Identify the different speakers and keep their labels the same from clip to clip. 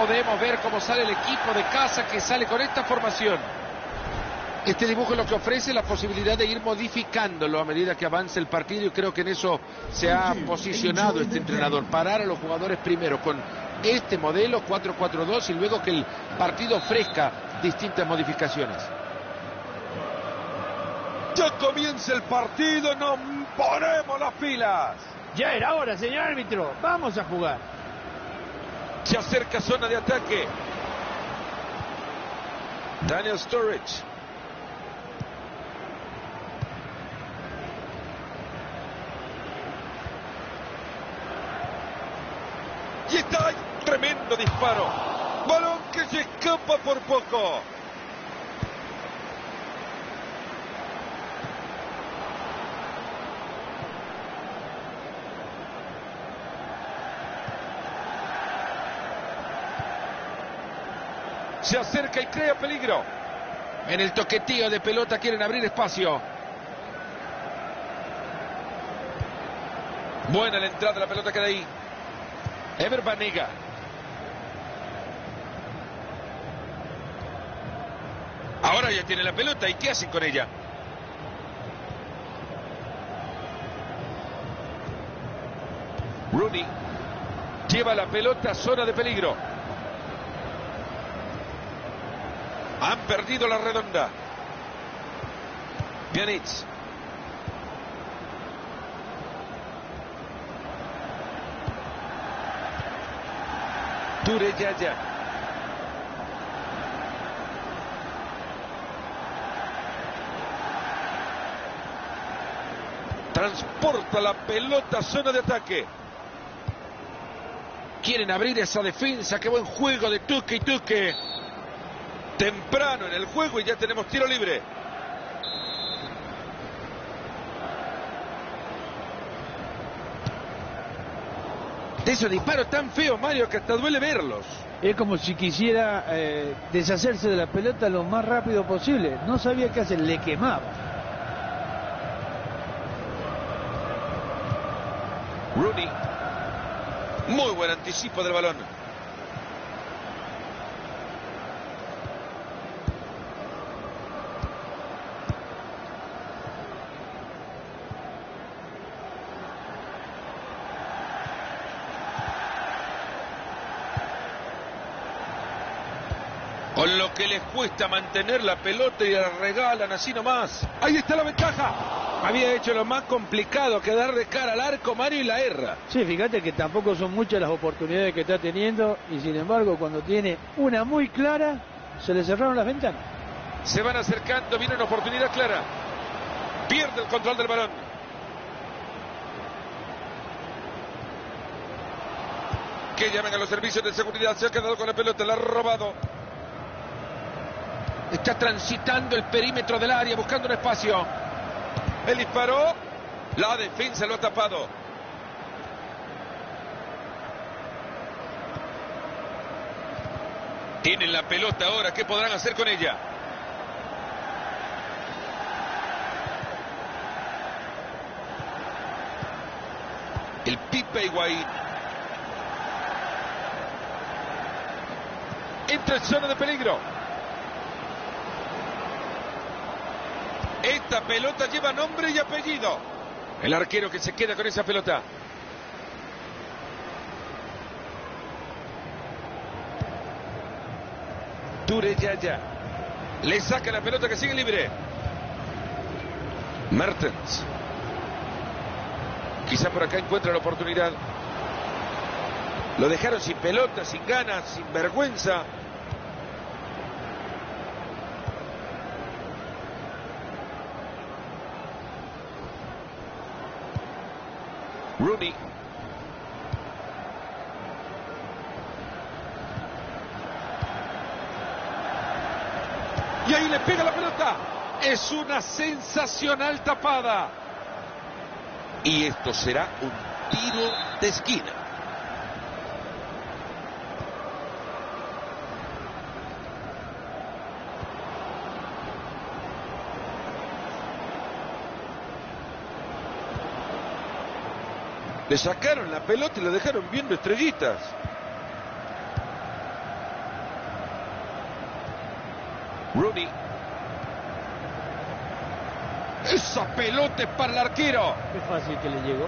Speaker 1: podemos ver cómo sale el equipo de casa que sale con esta formación. Este dibujo es lo que ofrece la posibilidad de ir modificándolo a medida que avance el partido, y creo que en eso se ha posicionado este entrenador. Parar a los jugadores primero con este modelo 4-4-2 y luego que el partido ofrezca distintas modificaciones.
Speaker 2: Ya comienza el partido, nos ponemos las pilas.
Speaker 3: Ya era hora, señor árbitro. Vamos a jugar.
Speaker 2: Se acerca zona de ataque. Daniel Sturridge. Y está ahí. Tremendo disparo. Balón que se escapa por poco. Se acerca y crea peligro.
Speaker 1: En el toquetío de pelota quieren abrir espacio.
Speaker 2: Buena la entrada, la pelota queda ahí. Ever Banega. Ahora ya tiene la pelota. ¿Y qué hacen con ella? Rooney lleva la pelota a zona de peligro. Han perdido la redonda. Pjanic. Toure Yaya. Transporta la pelota a zona de ataque.
Speaker 1: Quieren abrir esa defensa. Qué buen juego de Tuque y Tuque.
Speaker 2: Temprano en el juego y ya tenemos tiro libre.
Speaker 1: De esos disparos tan feos, Mario, que hasta duele verlos.
Speaker 3: Es como si quisiera deshacerse de la pelota lo más rápido posible. No sabía qué hacer, le quemaba.
Speaker 2: Rooney. Muy buen anticipo del balón. Con lo que les cuesta mantener la pelota y la regalan así nomás. Ahí está la ventaja.
Speaker 1: Había hecho lo más complicado, que dar de cara al arco, Mario, y la erra.
Speaker 3: Sí, fíjate que tampoco son muchas las oportunidades que está teniendo y sin embargo cuando tiene una muy clara se le cerraron las ventanas.
Speaker 2: Se van acercando, viene una oportunidad clara. Pierde el control del balón. Que llamen a los servicios de seguridad. Se ha quedado con la pelota, la ha robado.
Speaker 1: Está transitando el perímetro del área, buscando un espacio.
Speaker 2: El disparo. La defensa lo ha tapado. Tienen la pelota ahora. ¿Qué podrán hacer con ella? El Pipe Higuaín. Entra en zona de peligro. Esta pelota lleva nombre y apellido. El arquero que se queda con esa pelota. Toure Yaya. Le saca la pelota que sigue libre. Mertens. Quizá por acá encuentra la oportunidad. Lo dejaron sin pelota, sin ganas, sin vergüenza. Rooney. Y ahí le pega la pelota. Es una sensacional tapada. Y esto será un tiro de esquina. Le sacaron la pelota y le dejaron viendo estrellitas. Rooney. Esa pelota es para el arquero.
Speaker 3: Qué fácil que le llegó.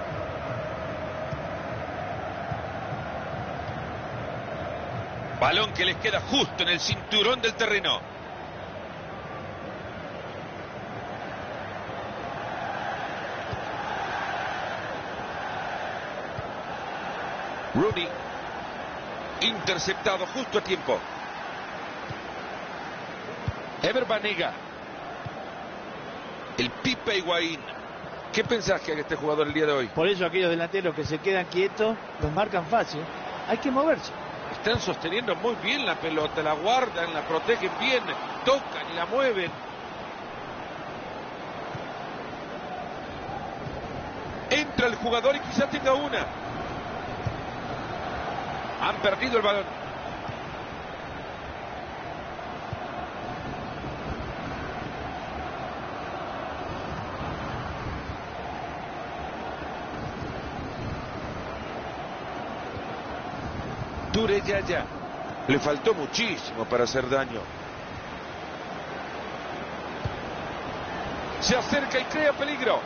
Speaker 2: Balón que les queda justo en el cinturón del terreno. Rooney. Interceptado justo a tiempo. Ever Banega. El Pipe Higuaín. ¿Qué pensás que haga este jugador el día de hoy?
Speaker 3: Por eso aquellos delanteros que se quedan quietos los marcan fácil. Hay que moverse.
Speaker 1: Están sosteniendo muy bien la pelota, la guardan, la protegen bien, tocan y la mueven.
Speaker 2: Entra el jugador y quizás tenga una. Han perdido el balón. Touré Yaya. Le faltó muchísimo para hacer daño. Se acerca y crea peligro.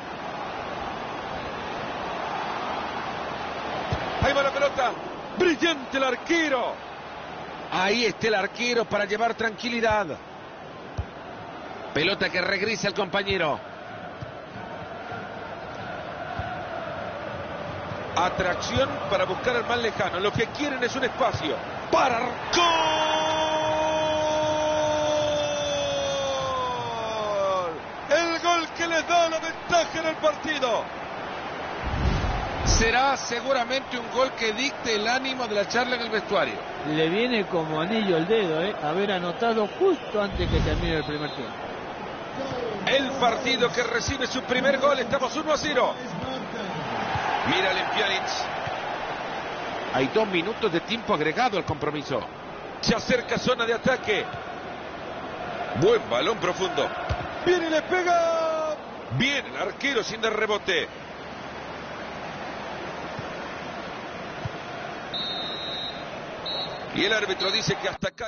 Speaker 2: Ahí va la pelota. Brillante el arquero.
Speaker 1: Ahí está el arquero para llevar tranquilidad. Pelota que regresa al compañero.
Speaker 2: Atracción para buscar al más lejano. Lo que quieren es un espacio. ¡Para! ¡Gol! El gol que les da la ventaja en el partido.
Speaker 1: Será seguramente un gol que dicte el ánimo de la charla en el vestuario.
Speaker 3: Le viene como anillo al dedo, haber anotado justo antes que termine el primer tiempo.
Speaker 2: El partido que recibe su primer gol. Estamos 1-0. Mira Pjanic.
Speaker 1: Hay 2 minutos de tiempo agregado al compromiso.
Speaker 2: Se acerca zona de ataque. Buen balón profundo. Viene y le pega. Bien el arquero sin dar rebote. Y el árbitro dice que hasta acá.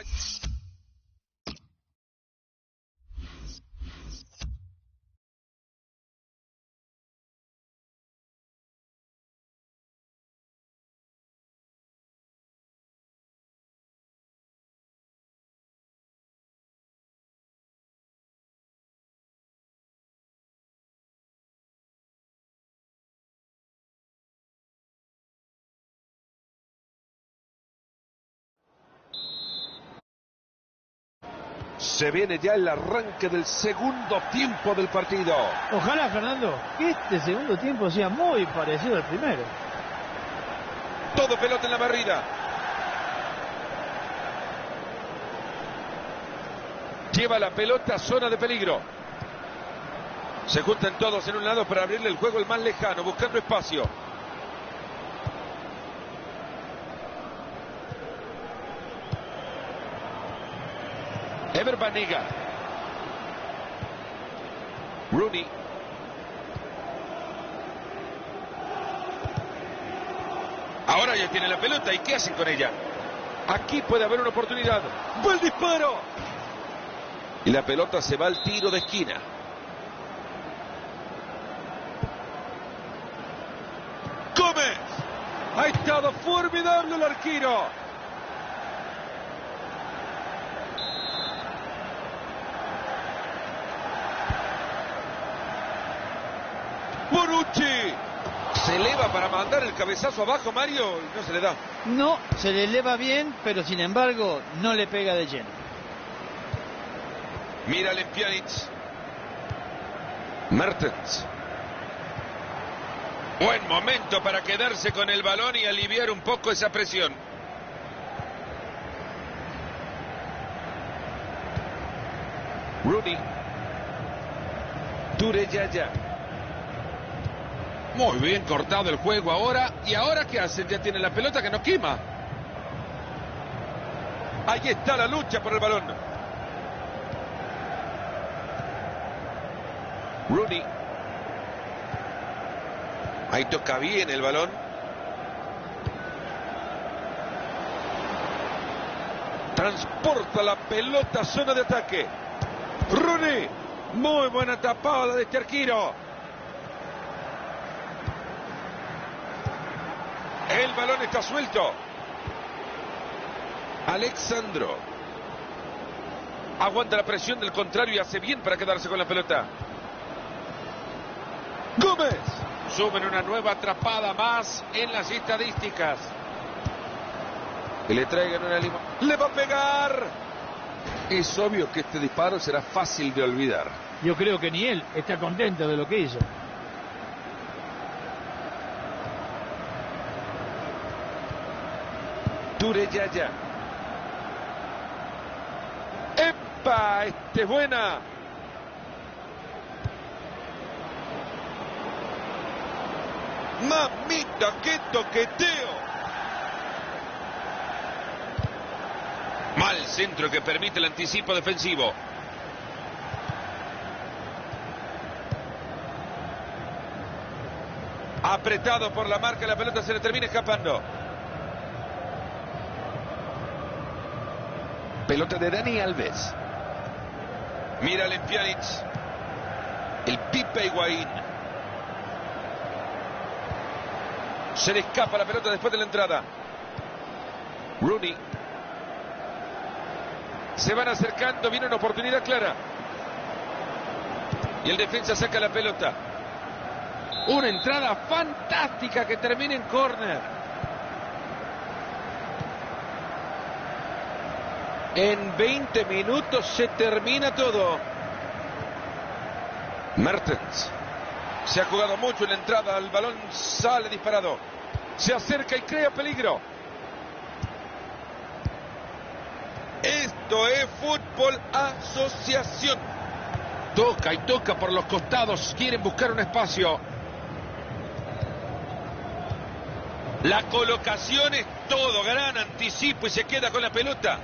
Speaker 2: Se viene ya el arranque del segundo tiempo del partido.
Speaker 3: Ojalá, Fernando, que este segundo tiempo sea muy parecido al primero.
Speaker 2: Todo pelota en la barrida. Lleva la pelota a zona de peligro. Se juntan todos en un lado para abrirle el juego al más lejano, buscando espacio. Ever Banega. Rooney. Ahora ya tiene la pelota. ¿Y qué hacen con ella? Aquí puede haber una oportunidad. ¡Buen disparo! Y la pelota se va al tiro de esquina. ¡Gómez! Ha estado formidable el arquero. Bonucci. Se eleva para mandar el cabezazo abajo, Mario, y no se le da.
Speaker 3: No, se le eleva bien, pero sin embargo no le pega de lleno.
Speaker 2: Mira Pjanic. Mertens. Buen momento para quedarse con el balón y aliviar un poco esa presión. Rooney. Touré Yaya.
Speaker 1: Muy bien cortado el juego ahora. ¿Y ahora qué hacen? Ya tiene la pelota que no quema.
Speaker 2: Ahí está la lucha por el balón. Rooney. Ahí toca bien el balón. Transporta la pelota a zona de ataque. Rooney. Muy buena tapada de este arquero. El balón está suelto. Alexandro. Aguanta la presión del contrario y hace bien para quedarse con la pelota. Gómez. Suben una nueva atrapada más en las estadísticas. Que le traigan una limón. ¡Le va a pegar! Es obvio que este disparo será fácil de olvidar.
Speaker 3: Yo creo que ni él está contento de lo que hizo.
Speaker 2: Tureyaya. ¡Epa! ¡Este es buena! ¡Mamita, qué toqueteo! Mal centro que permite el anticipo defensivo. Apretado por la marca, la pelota se le termina escapando. Pelota de Dani Alves. Mira el Pjanic. El Pipe Higuaín. Se le escapa la pelota después de la entrada. Rooney. Se van acercando, viene una oportunidad clara. Y el defensa saca la pelota.
Speaker 1: Una entrada fantástica que termina en córner. En 20 minutos se termina todo.
Speaker 2: Mertens. Se ha jugado mucho en la entrada. El balón sale disparado. Se acerca y crea peligro. Esto es fútbol asociación.
Speaker 1: Toca y toca por los costados. Quieren buscar un espacio.
Speaker 2: La colocación es todo. Gran anticipo y se queda con la pelota.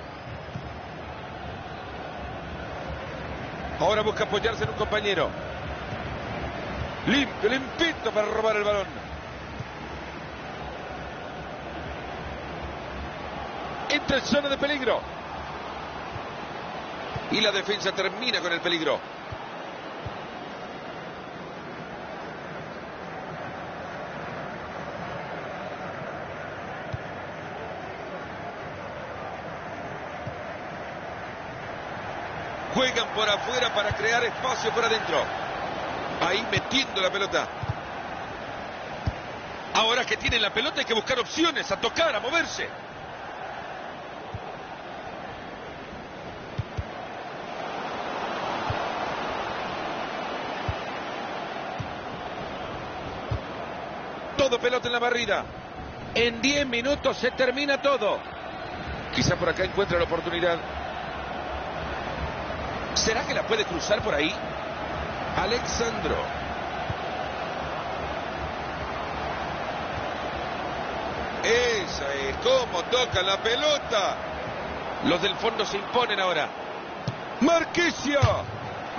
Speaker 2: Ahora busca apoyarse en un compañero. Limpio, limpito para robar el balón. Entra en zona de peligro. Y la defensa termina con el peligro. Juegan por afuera para crear espacio por adentro. Ahí metiendo la pelota. Ahora que tienen la pelota hay que buscar opciones, a tocar, a moverse. Todo pelota en la barrida.
Speaker 1: En 10 minutos se termina todo.
Speaker 2: Quizá por acá encuentra la oportunidad. ¿Será que la puede cruzar por ahí? Alexandro. Esa es como toca la pelota. Los del fondo se imponen ahora. Marquisio.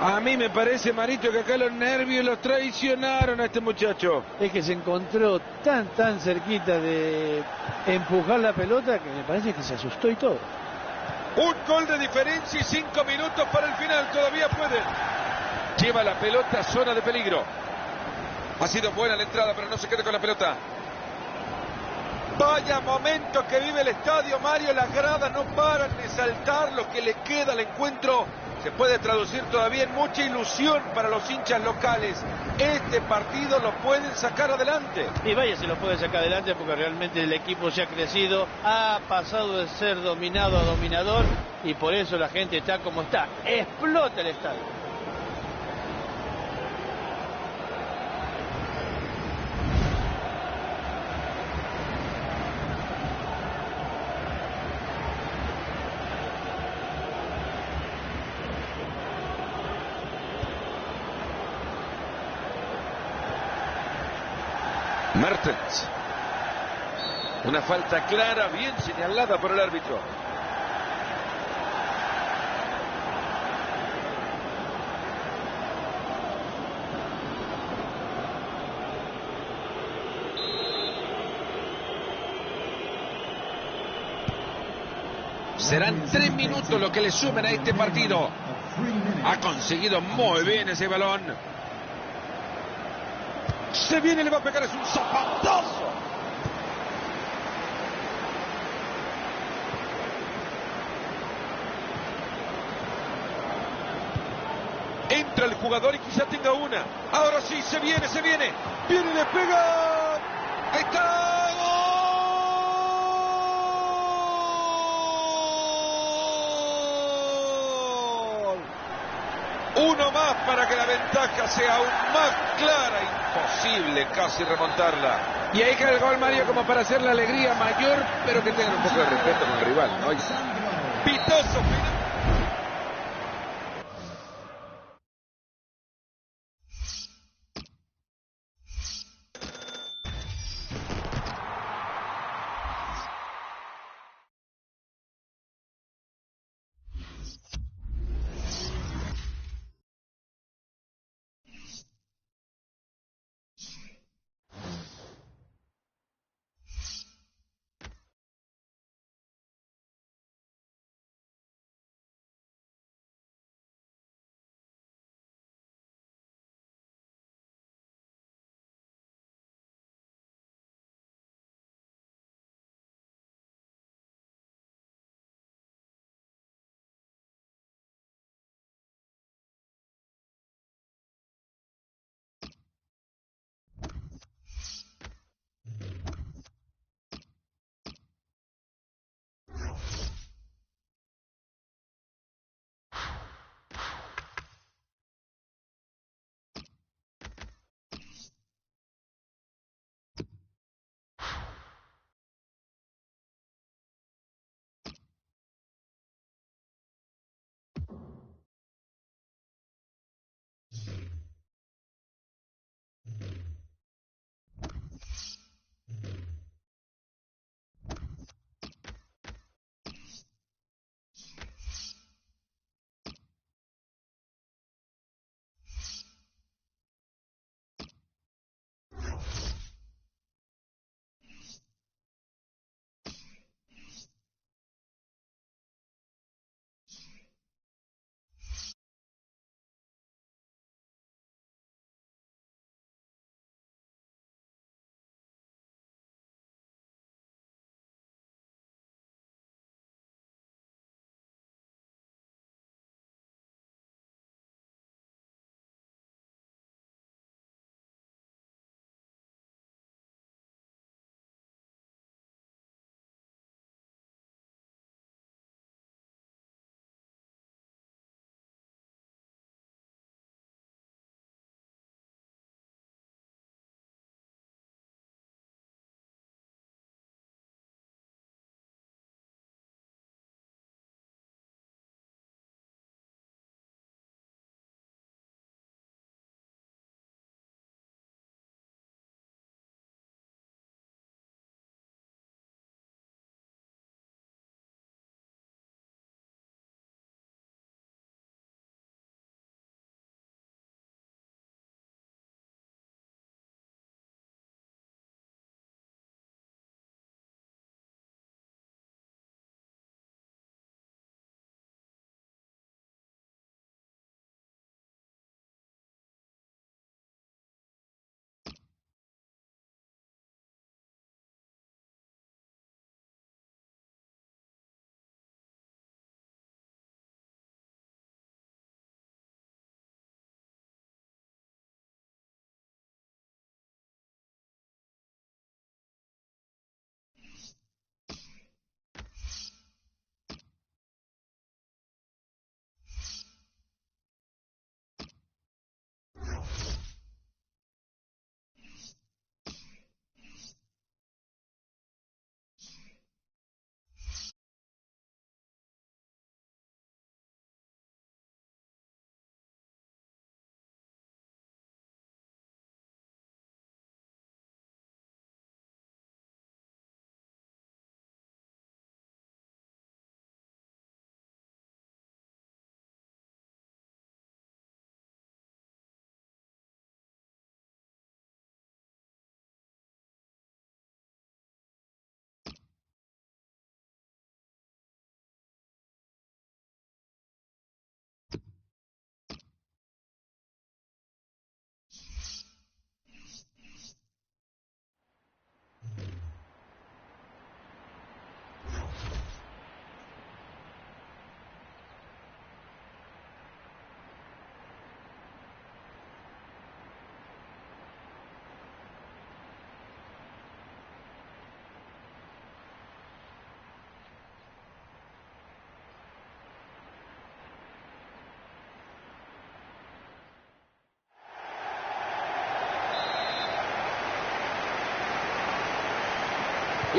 Speaker 1: A mí me parece, Marito, que acá los nervios los traicionaron a este muchacho.
Speaker 3: Es que se encontró tan cerquita de empujar la pelota que me parece que se asustó y todo.
Speaker 2: Un gol de diferencia y 5 minutos para el final. Todavía puede. Lleva la pelota a zona de peligro. Ha sido buena la entrada, pero no se queda con la pelota. Vaya momento que vive el estadio, Mario. Las gradas no paran de saltar. Lo que le queda al encuentro se puede traducir todavía en mucha ilusión para los hinchas locales. Este partido lo pueden sacar adelante.
Speaker 3: Y vaya, se lo puede sacar adelante porque realmente el equipo se ha crecido, ha pasado de ser dominado a dominador y por eso la gente está como está. Explota el estadio.
Speaker 2: Mertens. Una falta clara, bien señalada por el árbitro.
Speaker 1: Serán 3 minutos lo que le sumen a este partido. Ha conseguido muy bien ese balón.
Speaker 2: Se viene, le va a pegar, es un zapatazo. Entra el jugador y quizá tenga una. Ahora sí, se viene, se viene. Viene y le pega. Ahí está. ¡Gol! Uno más para que la ventaja sea aún más clara. Imposible casi remontarla.
Speaker 1: Y ahí cae el gol, Mario, como para hacer la alegría mayor, pero que tengan un poco de respeto con el rival, ¿no?
Speaker 2: Pitazo final.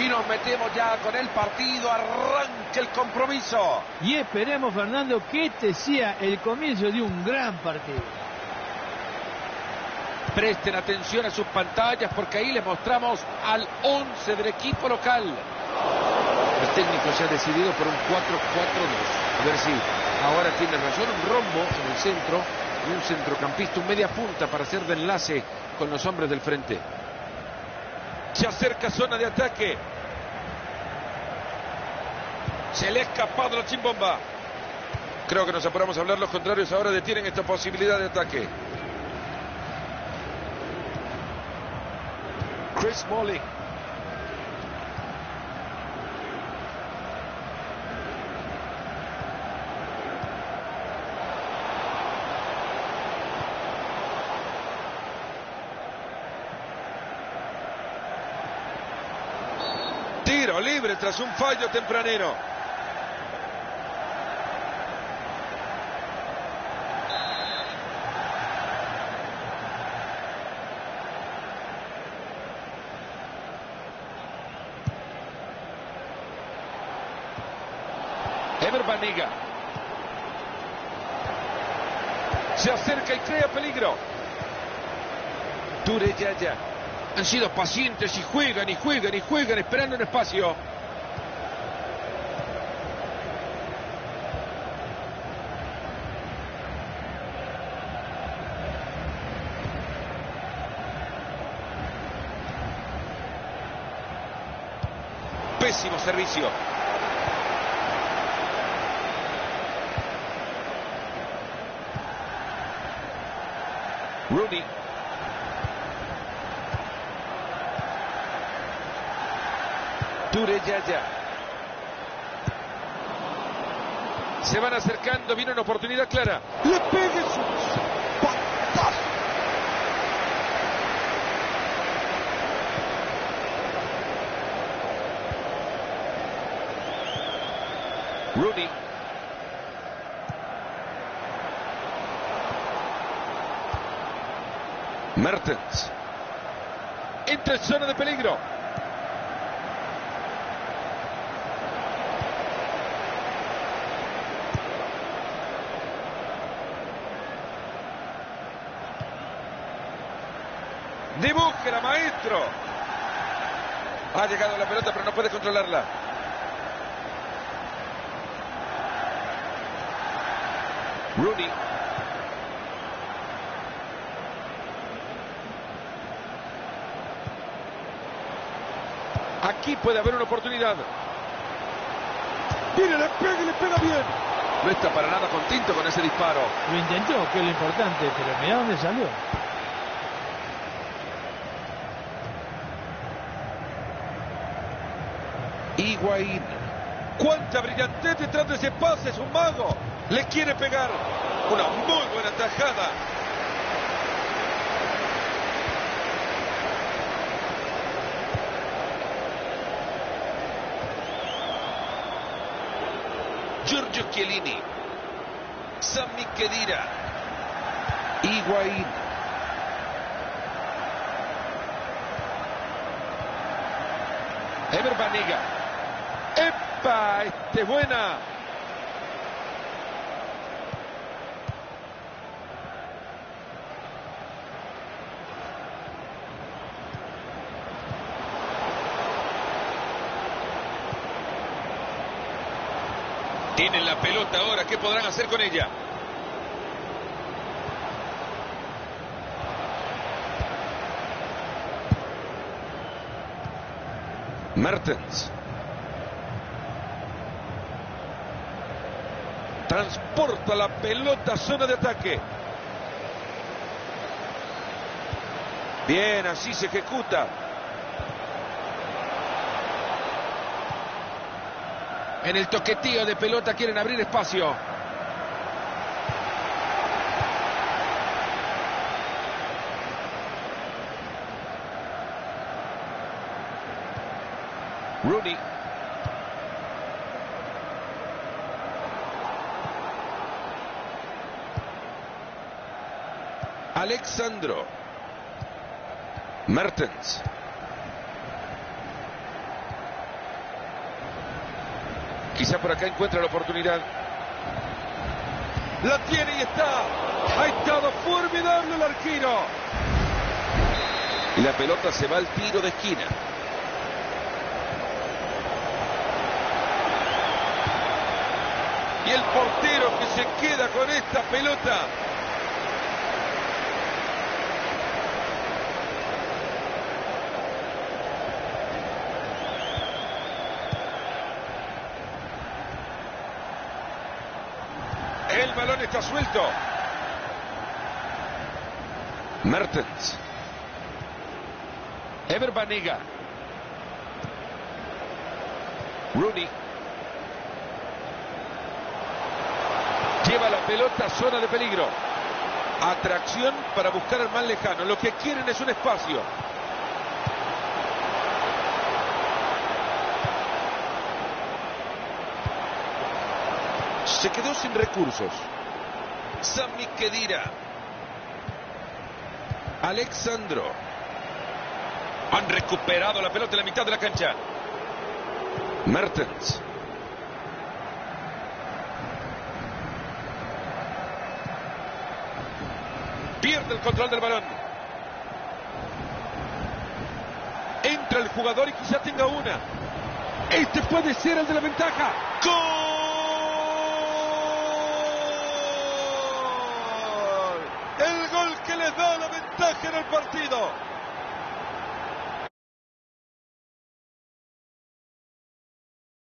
Speaker 2: y nos metemos ya con el partido. Arranca el compromiso.
Speaker 3: Y esperemos, Fernando, que este sea el comienzo de un gran partido.
Speaker 1: Presten atención a sus pantallas porque ahí les mostramos al 11 del equipo local. El técnico se ha decidido por un 4-4-2. A ver si ahora tiene razón. Un rombo en el centro y un centrocampista, un media punta para hacer de enlace con los hombres del frente.
Speaker 2: Se acerca zona de ataque. Se le ha escapado la chimbomba. Creo que nos apuramos a hablar. Los contrarios ahora detienen esta posibilidad de ataque. Chris Smalling. Tiro libre tras un fallo tempranero. Ever Banega. Se acerca y crea peligro. Touré Yaya.
Speaker 1: Han sido pacientes y juegan y juegan y juegan esperando un espacio.
Speaker 2: Pésimo servicio. Rooney. Touré Yaya. Se van acercando, viene una oportunidad clara. Le pega su patazo. Rooney. Mertens. Entra en zona de peligro. Dibújela, maestro. Ha llegado la pelota, pero no puede controlarla. Rooney. Aquí puede haber una oportunidad. Mire, le pega bien. No está para nada contento con ese disparo.
Speaker 3: Lo intentó, que es lo importante, pero mirá dónde salió.
Speaker 2: Higuaín. ¡Cuánta brillantez detrás de ese pase! ¡Es un mago! Le quiere pegar. Una muy buena tajada. Giorgio Chiellini. Sami Khedira. Higuaín. Ever Banega. ¡Epa! ¡Este buena! Tienen la pelota ahora. ¿Qué podrán hacer con ella? Mertens. Transporta la pelota a zona de ataque. Bien, así se ejecuta.
Speaker 1: En el toquetío de pelota quieren abrir espacio.
Speaker 2: Rooney. Alexandro. Mertens. Quizá por acá encuentra la oportunidad. La tiene y está. Ha estado formidable el arquero. Y la pelota se va al tiro de esquina. Y el portero que se queda con esta pelota. El balón está suelto. Mertens. Ever Banega. Rooney. Lleva la pelota a zona de peligro. Atracción para buscar al más lejano. Lo que quieren es un espacio. Se quedó sin recursos. Sami Khedira. Alexandro. Han recuperado la pelota en la mitad de la cancha. Mertens. Pierde el control del balón. Entra el jugador y quizá tenga una. Este puede ser el de la ventaja. ¡Gol! El gol que les da la ventaja en el partido.